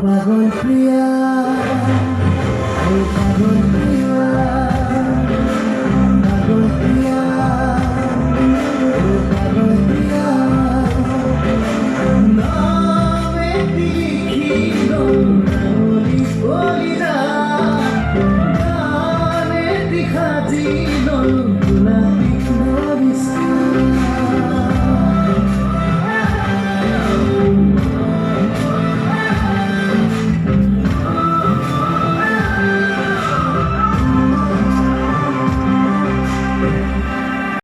পাগল প্রিয়া, ও পাগল প্রিয়া, পাগল প্রিয়া, ও পাগল প্রিয়া, নামে লিখিল বলি না, গানে দিখাজিল